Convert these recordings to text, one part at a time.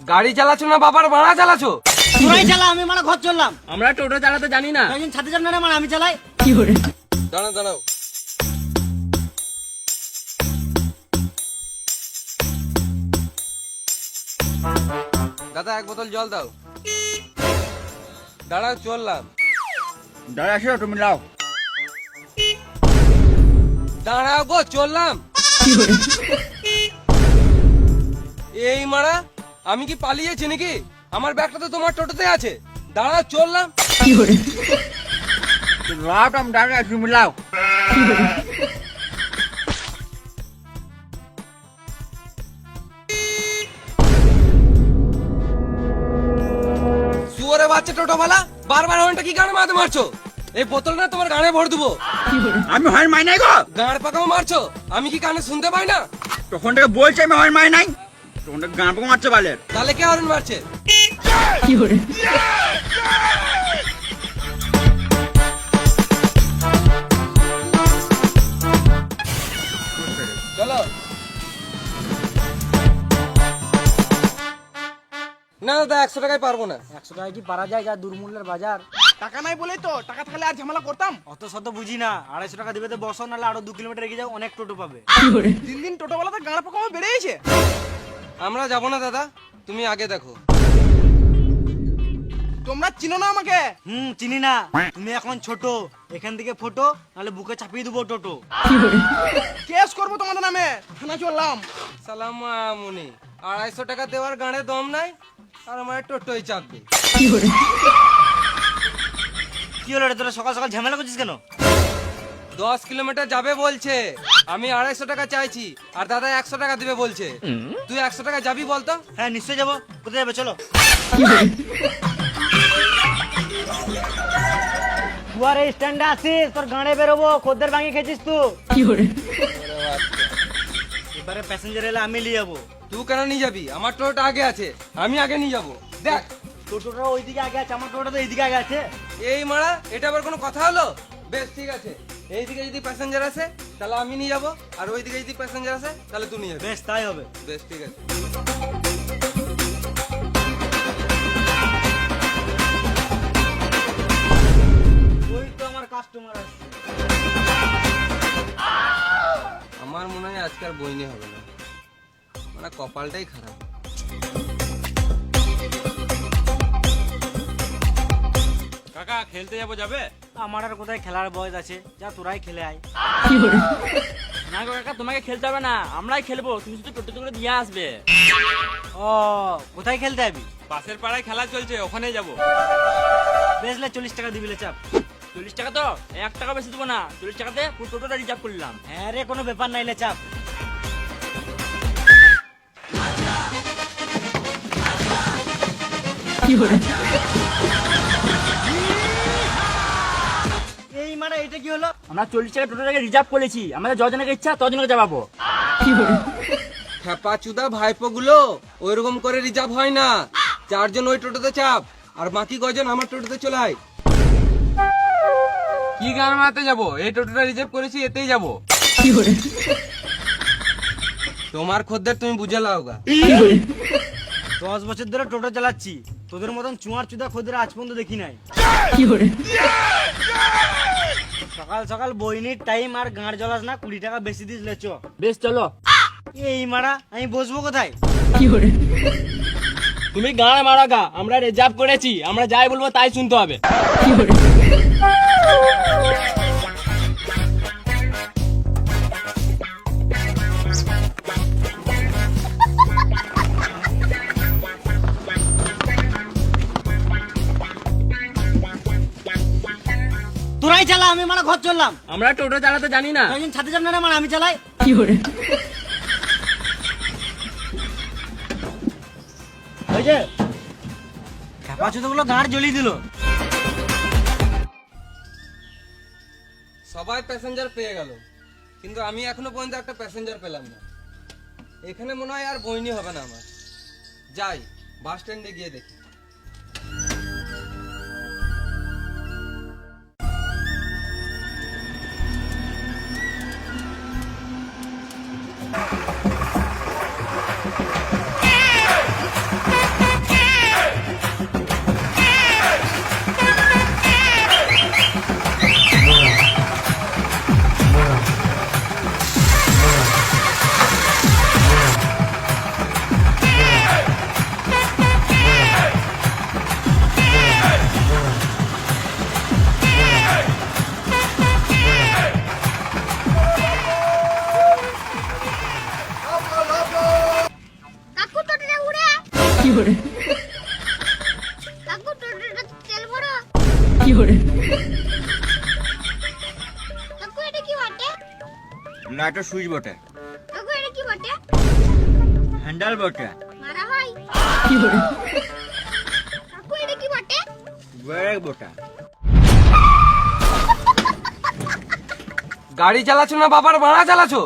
গাড়ি চালাচ্ছ না বাবার ভাড়া চালাচ্ছ? তোরাই চালা, আমি মানে ঘর চললাম। আমরা টোটো চালাতে জানি না। একজন ছাদে যান না, মানে আমি চালাই। দাঁড়াও দাঁড়াও, দাদা এক বোতল জল দাও। দাঁড়াও চললাম। দাঁড়া আসো, তুমি লাও। দাঁড়াও গো চললাম। এই মারা, আমি কি পালিয়েছি নাকি? আমার ব্যাগটা তো তোমার টোটোতে আছে। দাঁড়াও চললাম। লাও, তুমি দাঁড়া, তুমি লাও। শুয়োরে বাচ্চা টোটোওয়ালা, বারবার হর্নটা কি গানে মারতে মারছো? এই বোতল না তোমার গানে ভর দেবো। আমি হর্ন মাই নাই গো। গাঁড় পাকাও মারছো, আমি কি কানে শুনতে পাই না? তখন থেকে বলছি আমি হর্ন মাই নাই, তখন থেকে গান পাকা মারছে বালের। তাহলে কে হর্ন মারছে? চলো। না দাদা 100 টাকায় পারবো না। 100 টাকা কি পারা যায়? যা দুর্মূল্যের বাজার। টাকা নাই বলেই তো, টাকা থাকলে আর ঝামেলা করতাম। অত শত বুঝি না, 250 টাকা দিবে তো বসো, নাহলে আরো 2 কিলোমিটার এগিয়ে যাও, অনেক টোটো পাবে। দিন দিন টোটোওয়ালাতে গান পাকা বেড়েছে। আমরা যাবো না দাদা, তুমি আগে দেখো। তোমরা চিনো না আমাকে? চিনি না। তুমি এখন ছোট, এখান থেকে ফটো, নাহলে বুকে চাপিয়ে দেবো টোটো। কেস করবো তোমাদের নামে, থানা চললাম। সালাম মুনি, 250 টাকা দেওয়ার গানে দম নাই, আর আমার টোটোই চাপবে। কি হলো রে, তোরা সকাল সকাল ঝামেলা করছিস কেন? 10 কিলোমিটার যাবে বলছে, আমি 250 টাকা চাইছি, আর দাদা 100 টাকা দিবে বলছে। তুই 100 টাকা যাবি বলতো? হ্যাঁ নিশ্চয়ই যাবো। কোথায় যাবে চলো। দুয়ারে স্ট্যান্ডে আসিস, তোর গাড়ে বেরোবো, খদ্দের ভাঙি খেয়েছিস তুই। এবারে প্যাসেঞ্জার এলে আমি নিয়ে যাবো। তুই কেন নিয়ে যাবি? আমার টোটোটা আগে আছে, আমি আগে নিয়ে যাবো। দেখ টোটোটা ওইদিকে আগে আছে, আমার টোটোটা তো এইদিকে আগে আছে। এই মারা, এটা আবার কোনো কথা হলো? বেশ ঠিক আছে, এইদিকে যদি প্যাসেঞ্জার আসে তাহলে আমি নিয়ে যাবো, আর ওইদিকে যদি প্যাসেঞ্জার আসে তাহলে তুই নিয়ে যাবি। বেশ তাই হবে। বেশ ঠিক আছে। ওই তো আমার কাস্টমার আসছে। আমার মনে হয় আজকাল বইনি হবে না, মানে কপালটাই খারাপ। কাকা খেলতে যাবো, যাবে? আমার আর কোথায় খেলার বয়স আছে, যা তোরাই খেলে আয়। না গো কাকা, তোমাকে খেলতে হবে না, আমরাই খেলবো, তুমি শুধু টোটো করে দিয়ে আসবে। ও কোথায় খেলতে যাবি? পাশের পাড়ায় খেলা চলছে, ওখানে যাবো। বেশলে 40 টাকা দিবিলে চাপ। 40 টাকা তো 1 টাকা বেশি দেবো না, 40 টাকাতে পুরো টোটোটা রিজার্ভ করলাম। হ্যাঁ রে, কোনো ব্যাপার নাইলে চাপ। এই মানে এটা কি হলো? আমরা 40 টাকা টোটোটাকে রিজার্ভ করেছি, আমাদের যজনকে ইচ্ছা তজনকে যাবো। খেপা চুদা ভাইপো গুলো, ওইরকম করে রিজার্ভ হয় না। 4 জন ওই টোটোতে চাপ, আর বাকি কয়জন আমার টোটোতে চলে আয়। কি গান মারাতে যাবো? এই টোটোটা রিজার্ভ করেছি, এতেই যাবো। তোমার খদ্দের তুমি বুঝে লাও গা। 10 বছর ধরে টোটো চালাচ্ছি, তোদের মতন চুয়ার চুদা খদ্দের আজ পর্যন্ত দেখি নাই। সকাল সকাল বইনির টাইম আর গাঁড় জ্বলাস না, 20 টাকা বেশি দিস লেচ। বেশ চলো। এই মারা, আমি বসবো কোথায়? তুমি গান মারা গা, আমরা রিজার্ভ করেছি, আমরা যাই বলবো তাই শুনতে হবে। তোরাই চালা, আমি মানে ঘর চললাম। আমরা টোটো চালাতে জানি না। একজন ছাদে যান না, মানে আমি চালাই। ওই যে খেপা চুদগুলো গাঁড় জ্বলিয়ে দিল। সবাই প্যাসেঞ্জার পেয়ে গেল, কিন্তু আমি এখনো পর্যন্ত একটা প্যাসেঞ্জার পেলাম না। এখানে মনে হয় আর বইনি হবে না আমার। যাই বাস স্ট্যান্ডে গিয়ে দেখি। কাকু টোটোটা তেল ভরো। কাকু এটা কি বটে? না এটা সুইচ বটে, কাকু এটা কি বটে? হ্যান্ডেল বটে, মারা হয়। কাকু এটা কি বটে? ব্রেক বটে। গাড়ি চালাচ্ছো না বাবার ভাড়া চালাচ্ছো?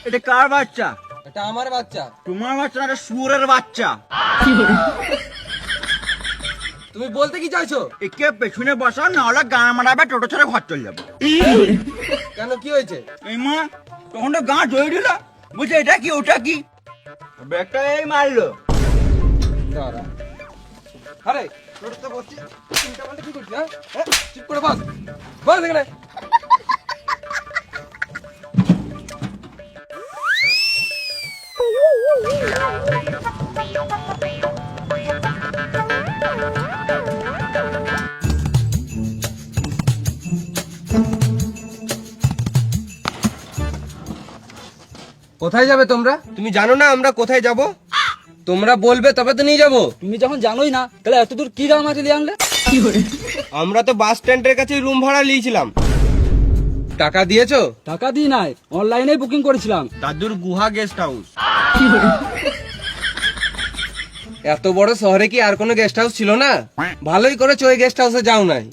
এটা কার বাচ্চা? এটা আমার বাচ্চা। তোমার বাচ্চা না, এটা শুয়োরের বাচ্চা। তুমি বলতে কি চাইছো? একে পেছনে বসা, না হলে গান মারাবে, টোটো ছেড়ে ঘর চলে যাবে। কেন কি হয়েছে? এই মা তখন তো গাঁ ধরে দিল, বুঝছে এটা কি ওটা কি, ব্রেকটা এই মারলো। দাঁড়া। আরে টোটোতে বসছি, চিন্তা করলে কি করছিস? হ্যাঁ চুপ করে বস, বস এখানে। কোথায় যাবে তোমরা? তুমি জানো না আমরা কোথায় যাব? তোমরা বলবে তবে তো নিয়ে যাব। তুমি যখন জানোই না তাহলে এত দূর কি গান মাছ দিয়ে আনলে? আমরা তো বাস স্ট্যান্ডের কাছে রুম ভাড়া নিয়েছিলাম। টাকা দিয়েছো? টাকা দিই নাই, অনলাইনে বুকিং করেছিলাম। দাদুর গুহা গেস্ট হাউস। এত বড় শহরে কি আর কোনো গেস্ট হাউস ছিল না? ভালোই করেছো ওই গেস্ট হাউসে যাও নাই।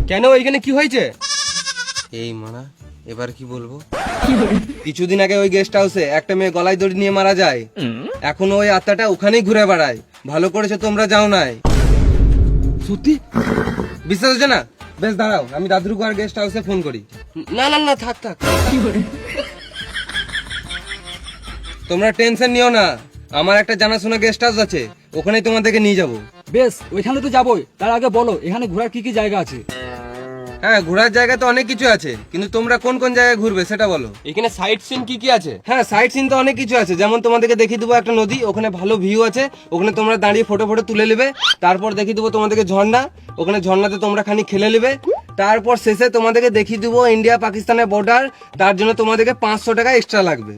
কেন ওইখানে কি হয়েছে? এই মানা এবার কি বলবো? কিছুদিন আগে ওই গেস্ট হাউসে একটা মেয়ে গলায় দড়ি নিয়ে মারা যায়। এখন ওই আত্মাটা ওখানেই ঘুরে বেড়ায়। ভালো করেছো তোমরা যাও নাই। সত্যি বিশ্বাস হচ্ছে না? বেশ দাঁড়াও, আমি দাদুর গুহার গেস্ট হাউসে ফোন করি। না না না থাক থাক, তোমরা টেনশন নিও না। আমার একটা জানাশোনা গেস্ট হাউস আছে, ওখানেই তোমাদেরকে নিয়ে যাবো। বেশ, ওইখানে তো যাবোই, তার আগে বলো এখানে ঘোরার কি কি জায়গা আছে? হ্যাঁ ঘোরার জায়গা তো অনেক কিছু আছে, কিন্তু তোমরা কোন কোন জায়গায় ঘুরবে সেটা বলো। এখানে সাইট সিন কি কি আছে? হ্যাঁ সাইট সিন তো অনেক কিছু আছে, যেমন তোমাদেরকে দেখিয়ে দেবো একটা নদী, ওখানে ভালো ভিউ আছে, ওখানে তোমরা দাঁড়িয়ে ফটো ফটো তুলে নেবে। তারপর দেখিয়ে দেবো তোমাদেরকে ঝর্ণা, ওখানে ঝর্ণাতে তোমরা খানি খেলে নেবে। তারপর শেষে তোমাদেরকে দেখিয়ে দেবো ইন্ডিয়া পাকিস্তানের বর্ডার, তার জন্য তোমাদেরকে 500 টাকা এক্সট্রা লাগবে।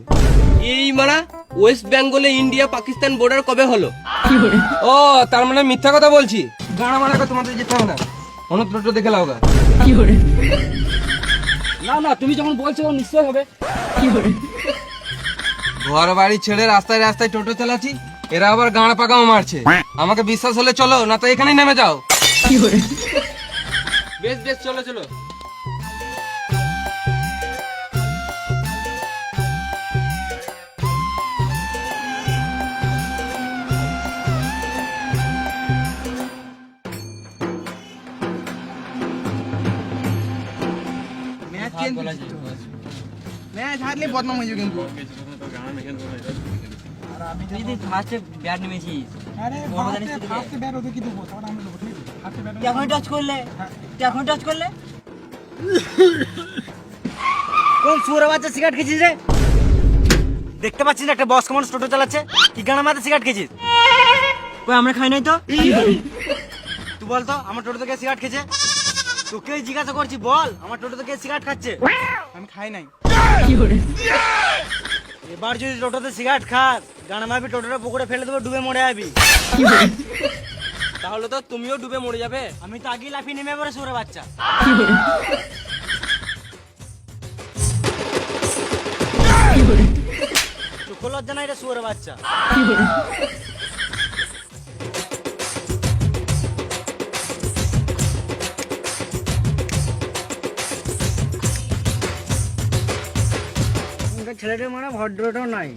এই মারা ওয়েস্ট বেঙ্গলে ইন্ডিয়া পাকিস্তান বর্ডার কবে হলো? ও তার মানে মিথ্যা কথা বলছি। গাড়া মারা তোমাদের যেতে হবে না, অন্য টোটো দেখে লাও গা। না না, তুমি যখন বলছো ও নিশ্চয় হবে। ঘর বাড়ি ছেড়ে রাস্তায় রাস্তায় টোটো চালাচ্ছি, এরা আবার গাঁড়া পাকাও মারছে। আমাকে বিশ্বাস হলে চলো, না তো এখানেই নেমে যাও। বেশ বেশ চলো চলো। ম্যাচ হারলে বদনাম হয়ে যাবে কিন্তু। তুই যদি ফার্স্টে ব্যাট নেমেছিস, এখন টাচ করলে, এখন টাচ করলে কোন সুরে বাচ্চা সিগারেট খেয়েছিস রে? দেখতে পাচ্ছিস না একটা বস কমান টোটো চালাচ্ছে, কি গানা মাথা সিগারেট খেয়েছিস? কই আমরা খাই নাই তো। তুই বল তো আমার টোটো থেকে সিগারেট খেয়েছে? তোকেই জিজ্ঞাসা করছি, বল আমার টোটো থেকে সিগারেট খাচ্ছে? আমি খাই নাই। এবার যদি টোটোতে সিগারেট খাস, গানা মারবি, টোটোটা পুকুরে ফেলে দেবো, ডুবে মরে যাবি। তাহলে তো তুমিও ডুবে মরে যাবে। আমি তো আগেই লাফিয়ে নেমে পড়ে সুরে বাচ্চা। চোখ লজ্জা নাই রে সুরে বাচ্চা। ছেলেটা মানে ভদ্রটাও নাই।